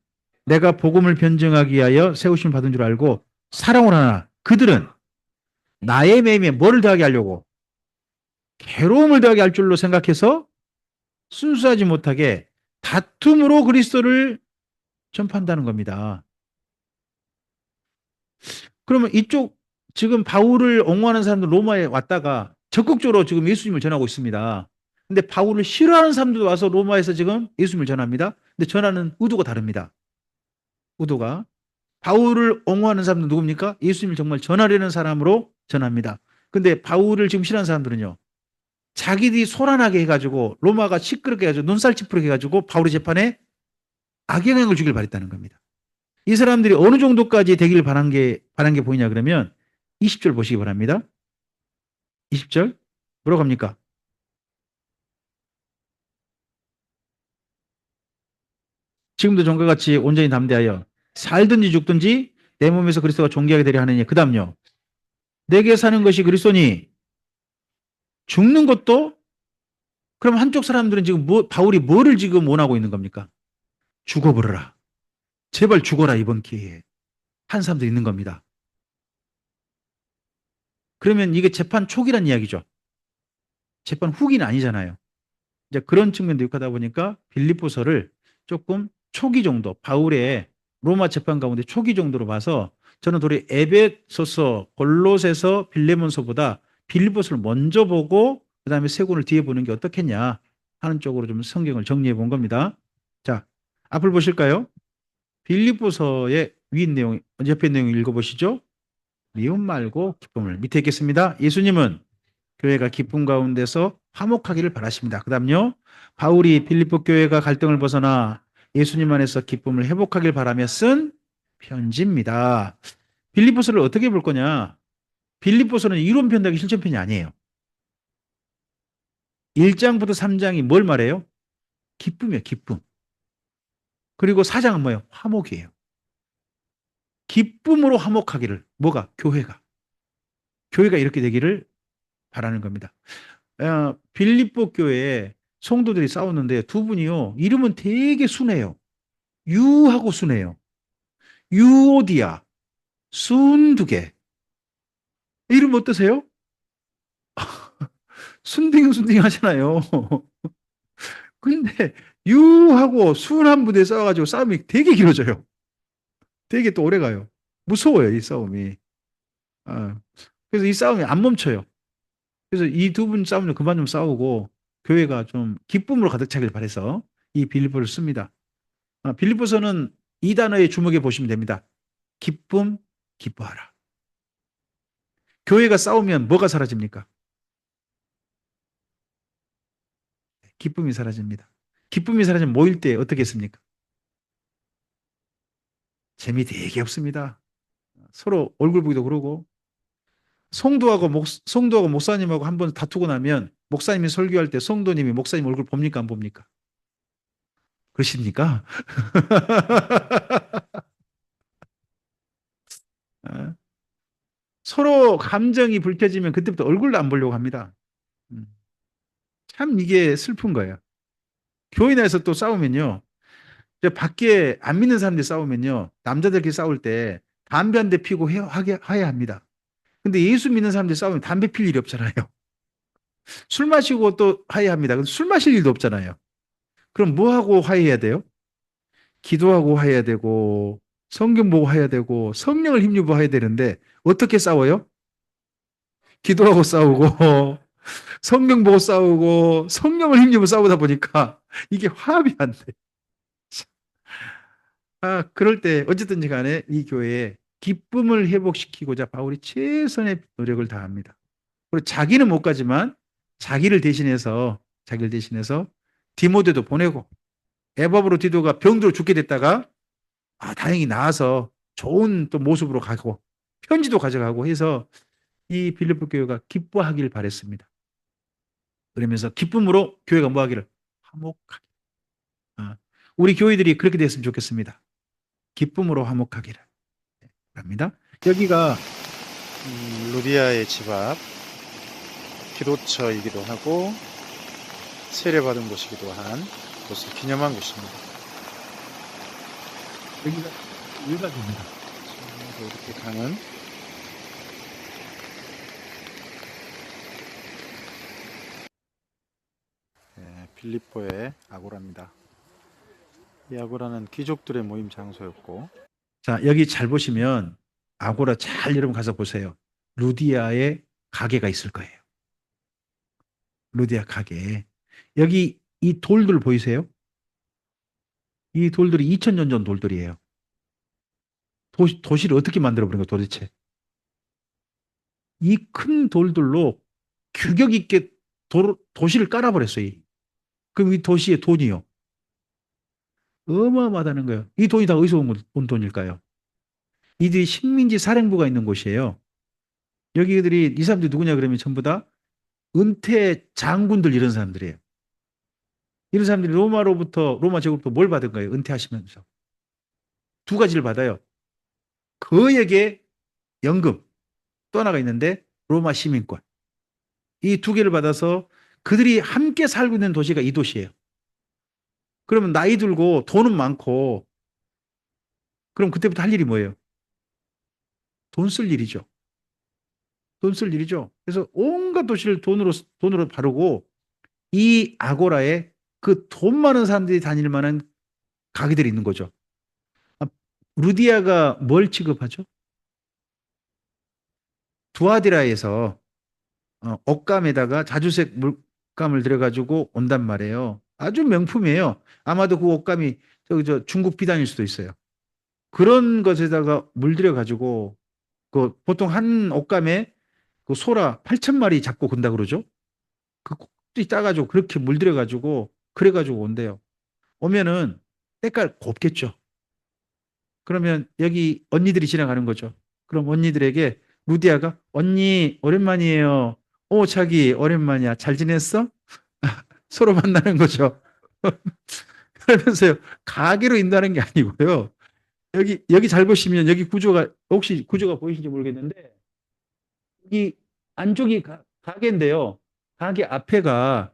내가 복음을 변증하기 위하여 세우심 받은 줄 알고 사랑을 하나 그들은 나의 매임에 뭐를 더하게 하려고 괴로움을 더하게 할 줄로 생각해서 순수하지 못하게 다툼으로 그리스도를 전파한다는 겁니다. 그러면 이쪽 지금 바울을 옹호하는 사람들 로마에 왔다가 적극적으로 지금 예수님을 전하고 있습니다. 근데 바울을 싫어하는 사람들도 와서 로마에서 지금 예수님을 전합니다. 근데 전하는 의도가 다릅니다. 의도가. 바울을 옹호하는 사람들 누굽니까? 예수님을 정말 전하려는 사람으로 전합니다. 근데 바울을 지금 싫어하는 사람들은요. 자기들이 소란하게 해가지고 로마가 시끄럽게 해가지고 눈살 찌푸르게 해가지고 바울의 재판에 악영향을 주길 바랬다는 겁니다. 이 사람들이 어느 정도까지 되기를 바란 게 보이냐 그러면 20절 보시기 바랍니다. 20절 뭐라고 합니까? 지금도 전과 같이 온전히 담대하여 살든지 죽든지 내 몸에서 그리스도가 존귀하게 되려 하느니 그 다음요. 내게 사는 것이 그리스도니 죽는 것도 그럼 한쪽 사람들은 지금 바울이 뭐를 지금 원하고 있는 겁니까? 죽어버려라. 제발 죽어라 이번 기회에. 한 사람도 있는 겁니다. 그러면 이게 재판 초기란 이야기죠. 재판 후기는 아니잖아요. 이제 그런 측면도 있고 하다 보니까 빌립보서를 조금 초기 정도 바울의 로마 재판 가운데 초기 정도로 봐서 저는 도리 에베소서, 골로새서, 빌레몬서보다 빌립보서를 먼저 보고 그다음에 세 권을 뒤에 보는 게 어떻겠냐 하는 쪽으로 좀 성경을 정리해 본 겁니다. 자, 앞을 보실까요? 빌립보서의 위 내용, 옆에 내용 읽어보시죠. 미움 말고 기쁨을 밑에 있겠습니다. 예수님은 교회가 기쁨 가운데서 화목하기를 바라십니다. 그 다음요. 바울이 빌립보 교회가 갈등을 벗어나 예수님 안에서 기쁨을 회복하길 바라며 쓴 편지입니다. 빌립보서를 어떻게 볼 거냐? 빌립보서는 이론 편하기 실천 편이 아니에요. 1장부터 3장이 뭘 말해요? 기쁨이에요, 기쁨. 그리고 4장은 뭐예요? 화목이에요. 기쁨으로 화목하기를. 뭐가? 교회가. 교회가 이렇게 되기를 바라는 겁니다. 빌립보 교회에 성도들이 싸웠는데 두 분이요. 이름은 되게 순해요. 유하고 순해요. 유오디아, 순두개. 이름 어떠세요? 순딩순딩 하잖아요. 근데 유하고 순한 부대에 싸워가지고 싸움이 되게 길어져요. 되게 또 오래 가요. 무서워요, 이 싸움이. 아, 그래서 이 싸움이 안 멈춰요. 그래서 이 두 분 싸움 좀 그만 좀 싸우고 교회가 좀 기쁨으로 가득 차길 바래서 이 빌립보를 씁니다. 빌립보서는 이 단어에 주목해 보시면 됩니다. 기쁨, 기뻐하라. 교회가 싸우면 뭐가 사라집니까? 기쁨이 사라집니다. 기쁨이 사라지면 모일 때 어떻게 했습니까? 재미 되게 없습니다. 서로 얼굴 보기도 그러고 성도하고 목사님하고 한번 다투고 나면 목사님이 설교할 때 성도님이 목사님 얼굴 봅니까 안 봅니까? 그러십니까? 어? 서로 감정이 불켜지면 그때부터 얼굴도 안 보려고 합니다. 음. 참 이게 슬픈 거예요. 교회 내에서 또 싸우면요. 밖에 안 믿는 사람들이 싸우면요. 남자들끼리 싸울 때 담배 한 대 피고 화해합니다. 근데 예수 믿는 사람들이 싸우면 담배 필 일이 없잖아요. 술 마시고 또 화해합니다. 근데 술 마실 일도 없잖아요. 그럼 뭐 하고 화해해야 돼요? 기도하고 화해해야 되고 성경 보고 화해해야 되고 성령을 힘입어 화해해야 되는데 어떻게 싸워요? 기도하고 싸우고 성경 보고 싸우고 성령을 힘입어 싸우다 보니까 이게 화합이 안 돼. 그럴 때 어쨌든지 간에 이 교회에 기쁨을 회복시키고자 바울이 최선의 노력을 다합니다. 그리고 자기는 못 가지만 자기를 대신해서 디모데도 보내고 에바브로 디도가 병들어 죽게 됐다가 다행히 나아서 좋은 또 모습으로 가고 편지도 가져가고 해서 이 빌립보 교회가 기뻐하길 바랬습니다. 그러면서 기쁨으로 교회가 뭐 하기를 화목하기. 우리 교회들이 그렇게 됐으면 좋겠습니다. 기쁨으로 화목하기를 합니다. 여기가 루디아의 집 앞 기도처이기도 하고 세례받은 곳이기도 한 곳을 기념한 곳입니다. 여기가 일각입니다. 이렇게 가는 빌립보의 아고라입니다. 이 아고라는 귀족들의 모임 장소였고, 자, 여기 잘 보시면 아고라 잘 여러분 가서 보세요. 루디아의 가게가 있을 거예요. 루디아 가게. 여기 이 돌들 보이세요? 이 돌들이 2000년 전 돌들이에요. 도시를 어떻게 만들어 버린 거야 도대체? 이 큰 돌들로 규격 있게 도시를 깔아버렸어요. 그럼 이 도시의 돈이요. 어마어마하다는 거예요. 이 돈이 다 어디서 온 돈일까요? 이들이 식민지 사령부가 있는 곳이에요. 여기들이 이 사람들이 누구냐 그러면 전부 다 은퇴 장군들 이런 사람들이에요. 이런 사람들이 로마 제국부터 뭘 받은 거예요? 은퇴하시면서. 두 가지를 받아요. 거액의 연금 또 하나가 있는데 로마 시민권. 이 두 개를 받아서 그들이 함께 살고 있는 도시가 이 도시예요. 그러면 나이 들고 돈은 많고 그럼 그때부터 할 일이 뭐예요? 돈 쓸 일이죠. 돈 쓸 일이죠. 그래서 온갖 도시를 돈으로 바르고 이 아고라에 그 돈 많은 사람들이 다닐 만한 가게들이 있는 거죠. 루디아가 뭘 취급하죠? 두아디라에서 옷감에다가 자주색 물감을 들여가지고 온단 말이에요. 아주 명품이에요. 아마도 그 옷감이 저 중국 비단일 수도 있어요. 그런 것에다가 물들여가지고 그 보통 한 옷감에 그 소라 8,000마리 잡고 건다 그러죠. 그 꼭지 따가지고 그렇게 물들여가지고 그래가지고 온대요. 오면은 때깔 곱겠죠. 그러면 여기 언니들이 지나가는 거죠. 그럼 언니들에게 루디아가 언니 오랜만이에요. 자기 오랜만이야. 잘 지냈어? 서로 만나는 거죠. 그러면서요. 가게로 인도하는 게 아니고요. 여기 잘 보시면 여기 구조가 혹시 구조가 보이신지 모르겠는데 여기 안쪽이 가게인데요. 가게 앞에가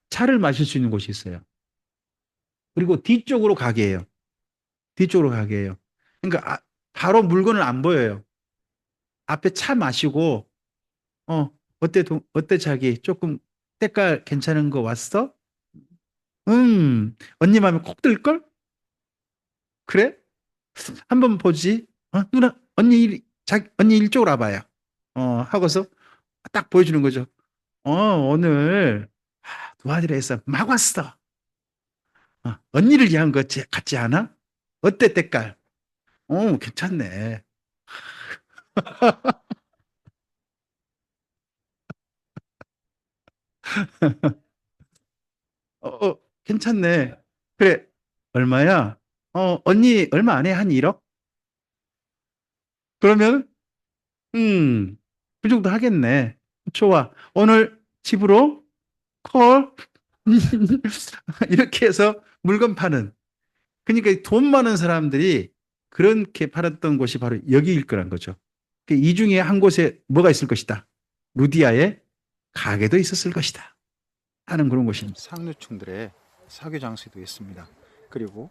차를 마실 수 있는 곳이 있어요. 그리고 뒤쪽으로 가게예요. 뒤쪽으로 가게예요. 그러니까 바로 물건을 안 보여요. 앞에 차 마시고 어때 자기 조금 때깔 괜찮은 거 왔어? 언니 마음에 콕 들걸? 그래? 한번 보지. 누나 언니 이쪽으로 와봐요. 하고서 딱 보여주는 거죠. 오늘 도와드려서 막 왔어. 언니를 위한 거 같지 않아? 어때 때깔? 괜찮네. 괜찮네. 그래. 얼마야? 언니 얼마 안 해? 한 1억? 그러면 그 정도 하겠네. 좋아. 오늘 집으로 콜. 이렇게 해서 물건 파는. 그러니까 돈 많은 사람들이 그렇게 팔았던 곳이 바로 여기일 거란 거죠. 이 중에 한 곳에 뭐가 있을 것이다. 루디아의 가게도 있었을 것이다. 하는 그런 곳입니다. 상류층들의 사교 장소도 있습니다. 그리고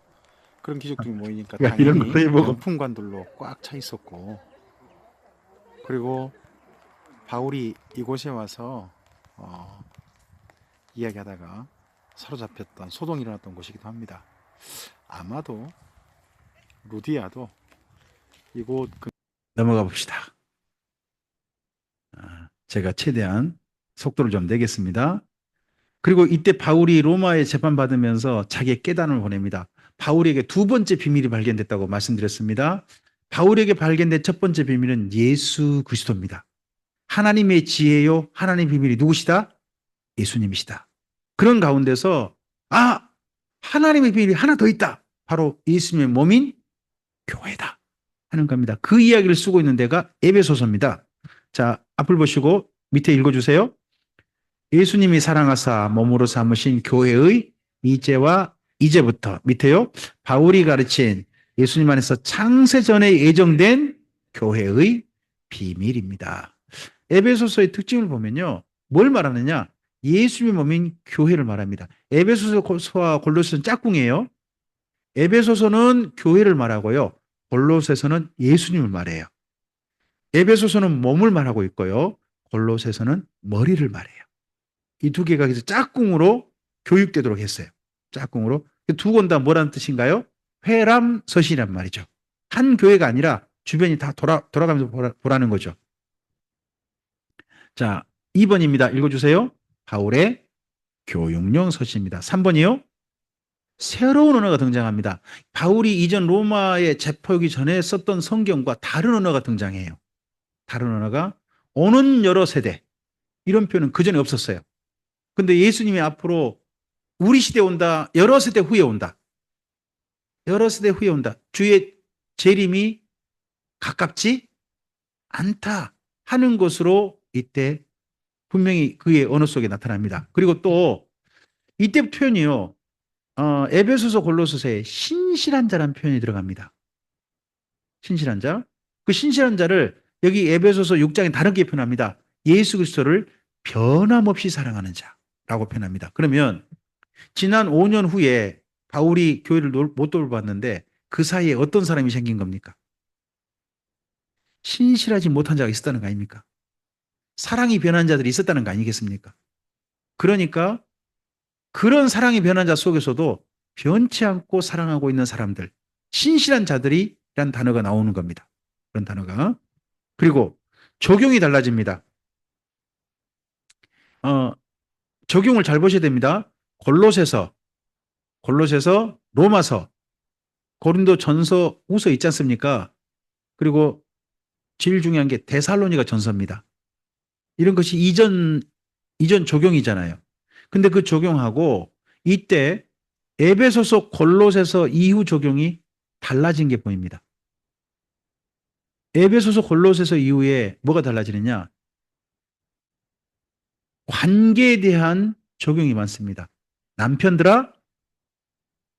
그런 귀족들이 모이니까 그러니까 이런 당연히 거에 뭐가 명품관들로 꽉 차 있었고, 그리고 바울이 이곳에 와서 이야기하다가 사로잡혔던 소동이 일어났던 곳이기도 합니다. 아마도 루디아도 이곳 넘어가 봅시다. 제가 최대한 속도를 좀 내겠습니다. 그리고 이때 바울이 로마에 재판받으면서 자기의 깨달음을 보냅니다. 바울에게 두 번째 비밀이 발견됐다고 말씀드렸습니다. 바울에게 발견된 첫 번째 비밀은 예수 그리스도입니다. 하나님의 지혜요, 하나님의 비밀이 누구시다? 예수님이시다. 그런 가운데서 하나님의 비밀이 하나 더 있다. 바로 예수님의 몸인 교회다 하는 겁니다. 그 이야기를 쓰고 있는 데가 에베소서입니다. 자, 앞을 보시고 밑에 읽어주세요. 예수님이 사랑하사 몸으로 삼으신 교회의 이제부터 밑에요. 바울이 가르친 예수님 안에서 창세전에 예정된 교회의 비밀입니다. 에베소서의 특징을 보면요. 뭘 말하느냐? 예수님의 몸인 교회를 말합니다. 에베소서와 골로새서는 짝꿍이에요. 에베소서는 교회를 말하고요. 골로새서는 예수님을 말해요. 에베소서는 몸을 말하고 있고요. 골로새서는 머리를 말해요. 이 두 개가 그래서 짝꿍으로 교육되도록 했어요. 짝꿍으로. 두 권 다 뭐라는 뜻인가요? 회람서신이란 말이죠. 한 교회가 아니라 주변이 다 돌아가면서 보라는 거죠. 자, 2번입니다. 읽어주세요. 바울의 교육용 서신입니다. 3번이요. 새로운 언어가 등장합니다. 바울이 이전 로마에 체포하기 전에 썼던 성경과 다른 언어가 등장해요. 다른 언어가 오는 여러 세대. 이런 표현은 그전에 없었어요. 근데 예수님이 앞으로 우리 시대에 온다. 여러 세대 후에 온다. 여러 세대 후에 온다. 주의 재림이 가깝지 않다 하는 것으로 이때 분명히 그의 언어 속에 나타납니다. 그리고 또 이때 표현이요. 에베소서 골로새서에 신실한 자라는 표현이 들어갑니다. 신실한 자. 그 신실한 자를 여기 에베소서 6장에 다르게 표현합니다. 예수 그리스도를 변함없이 사랑하는 자라고 표현합니다. 그러면 지난 5년 후에 바울이 교회를 못 돌봤는데 그 사이에 어떤 사람이 생긴 겁니까? 신실하지 못한 자가 있었다는 거 아닙니까? 사랑이 변한 자들이 있었다는 거 아니겠습니까? 그러니까 그런 사랑이 변한 자 속에서도 변치 않고 사랑하고 있는 사람들, 신실한 자들이란 단어가 나오는 겁니다. 그런 단어가. 그리고 적용이 달라집니다. 적용을 잘 보셔야 됩니다. 골로새서, 로마서, 고린도 전서, 후서 있지 않습니까? 그리고 제일 중요한 게 데살로니가 전서입니다. 이런 것이 이전 적용이잖아요. 근데 그 적용하고 이때 에베소서, 골로새서 이후 적용이 달라진 게 보입니다. 에베소서, 골로새서 이후에 뭐가 달라지느냐? 관계에 대한 적용이 많습니다. 남편들아,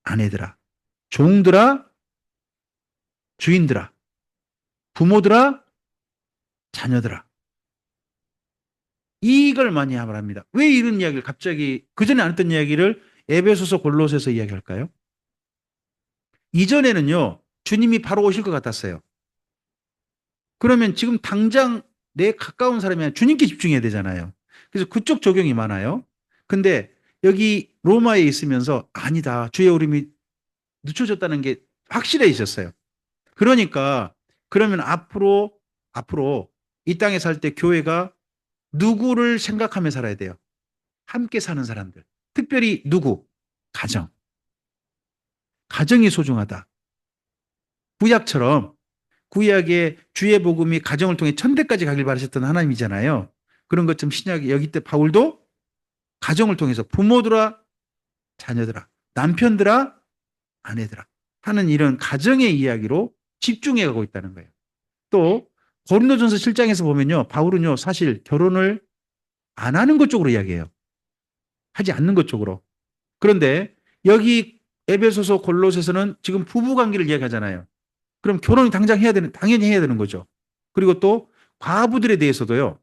아내들아, 종들아, 주인들아, 부모들아, 자녀들아. 이걸 많이 말합니다. 왜 이런 이야기를 갑자기 그전에 안 했던 이야기를 에베소서 골로새서 이야기할까요? 이전에는요. 주님이 바로 오실 것 같았어요. 그러면 지금 당장 내 가까운 사람이 주님께 집중해야 되잖아요. 그래서 그쪽 적용이 많아요. 근데 여기 로마에 있으면서 아니다. 주의 오름이 늦춰졌다는 게 확실해졌어요. 그러니까 그러면 앞으로 이 땅에 살 때 교회가 누구를 생각하며 살아야 돼요? 함께 사는 사람들. 특별히 누구? 가정. 가정이 소중하다. 구약처럼 구약의 주의 복음이 가정을 통해 천대까지 가길 바라셨던 하나님이잖아요. 그런 것처럼 신약이 여기 때 바울도 가정을 통해서 부모들아, 자녀들아, 남편들아, 아내들아 하는 이런 가정의 이야기로 집중해 가고 있다는 거예요. 또 고린도전서 7장에서 보면요. 바울은요. 사실 결혼을 안 하는 것 쪽으로 이야기해요. 하지 않는 것 쪽으로. 그런데 여기 에베소서 골로새서는 지금 부부 관계를 이야기하잖아요. 그럼 결혼이 당연히 해야 되는 거죠. 그리고 또 과부들에 대해서도요.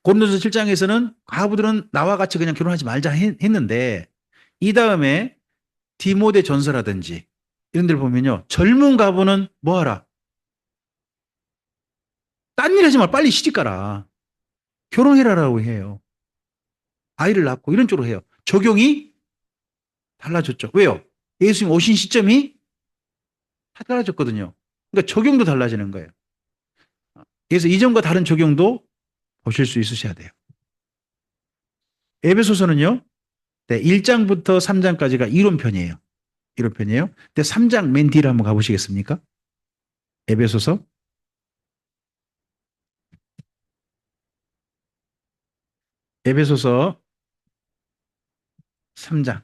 고린도전서 7장에서는 과부들은 나와 같이 그냥 결혼하지 말자 했는데 이 다음에 디모데 전서라든지 이런 데를 보면요. 젊은 과부는 뭐 하라? 딴 일 하지 마. 빨리 시집 가라. 결혼해라라고 해요. 아이를 낳고 이런 쪽으로 해요. 적용이 달라졌죠. 왜요? 예수님 오신 시점이 달라졌거든요. 그러니까 적용도 달라지는 거예요. 그래서 이전과 다른 적용도 보실 수 있으셔야 돼요. 에베소서는요, 네, 1장부터 3장까지가 이론편이에요. 이론편이에요. 근데 3장 맨 뒤를 한번 가보시겠습니까? 에베소서. 에베소서 3장.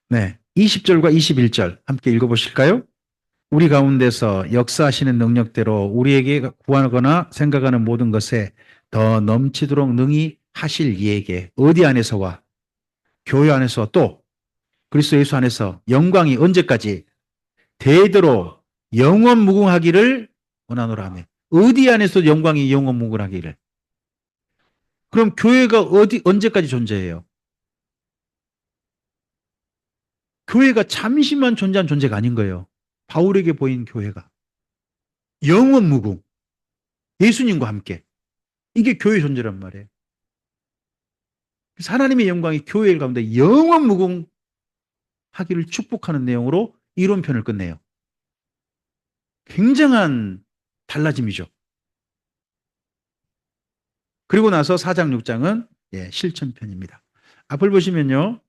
네. 20절과 21절 함께 읽어보실까요? 우리 가운데서 역사하시는 능력대로 우리에게 구하거나 생각하는 모든 것에 더 넘치도록 능히 하실 이에게 어디 안에서와 교회 안에서 또 그리스도 예수 안에서 영광이 언제까지 대대로 영원 무궁하기를 원하노라 하며 어디 안에서 영광이 영원 무궁하기를 그럼 교회가 언제까지 존재해요? 교회가 잠시만 존재한 존재가 아닌 거예요. 바울에게 보인 교회가 영원 무궁 예수님과 함께 이게 교회 존재란 말이에요. 그래서 하나님의 영광이 교회 가운데 영원 무궁하기를 축복하는 내용으로 이론편을 끝내요. 굉장한 달라짐이죠. 그리고 나서 4장 6장은 실천편입니다. 앞을 보시면요.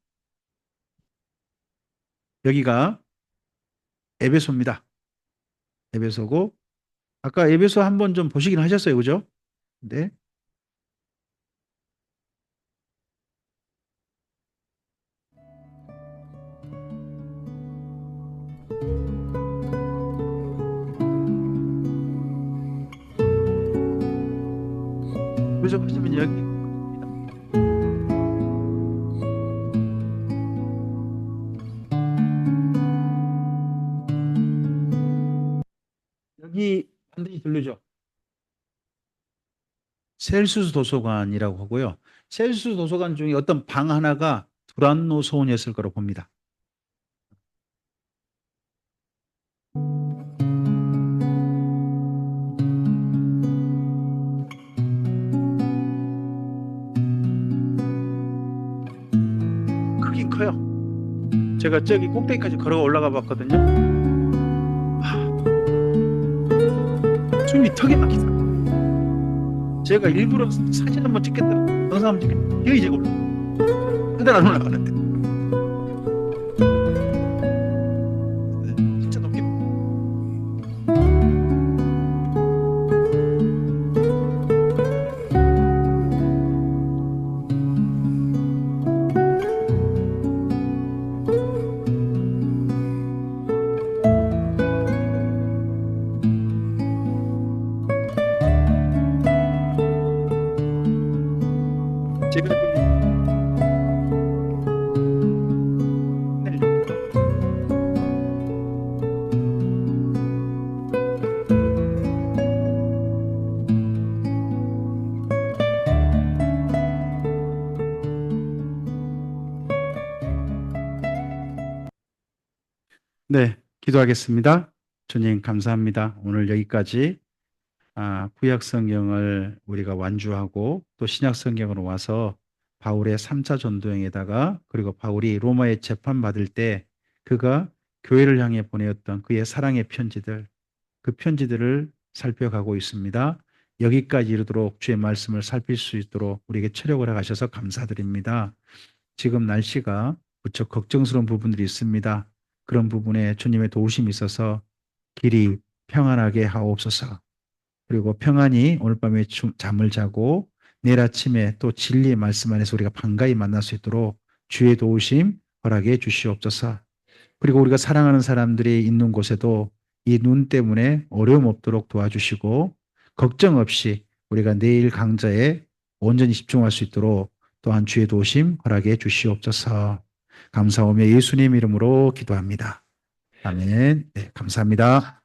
여기가 에베소입니다. 에베소고 아까 에베소 한번 좀 보시긴 하셨어요. 그죠? 네. 그래서 보시면 여기 여기 반드시 들르죠. 셀수스 도서관이라고 하고요. 셀수스 도서관 중에 어떤 방 하나가 두란노 소원이었을 거라고 봅니다. 크긴 커요. 제가 저기 꼭대기까지 걸어 올라가 봤거든요. 숨이 턱에 막히더라고요. 제가 일부러 사진 한번 찍겠다, 영상 한번 찍겠다. 여기 제가 올라. 근데 안 올라가는데. 진짜 높게. 제가 네, 기도하겠습니다. 주님 감사합니다. 오늘 여기까지 구약 성경을 우리가 완주하고 또 신약 성경으로 와서 바울의 3차 전도행에다가 그리고 바울이 로마에 재판받을 때 그가 교회를 향해 보내었던 그의 사랑의 편지들 그 편지들을 살펴가고 있습니다. 여기까지 이르도록 주의 말씀을 살필 수 있도록 우리에게 체력을 하셔서 감사드립니다. 지금 날씨가 무척 걱정스러운 부분들이 있습니다. 그런 부분에 주님의 도우심이 있어서 길이 평안하게 하옵소서. 그리고 평안히 오늘 밤에 잠을 자고 내일 아침에 또 진리의 말씀 안에서 우리가 반가이 만날 수 있도록 주의 도우심 허락해 주시옵소서. 그리고 우리가 사랑하는 사람들이 있는 곳에도 이 눈 때문에 어려움 없도록 도와주시고 걱정 없이 우리가 내일 강좌에 온전히 집중할 수 있도록 또한 주의 도우심 허락해 주시옵소서. 감사하며 예수님 이름으로 기도합니다. 아멘. 네, 감사합니다.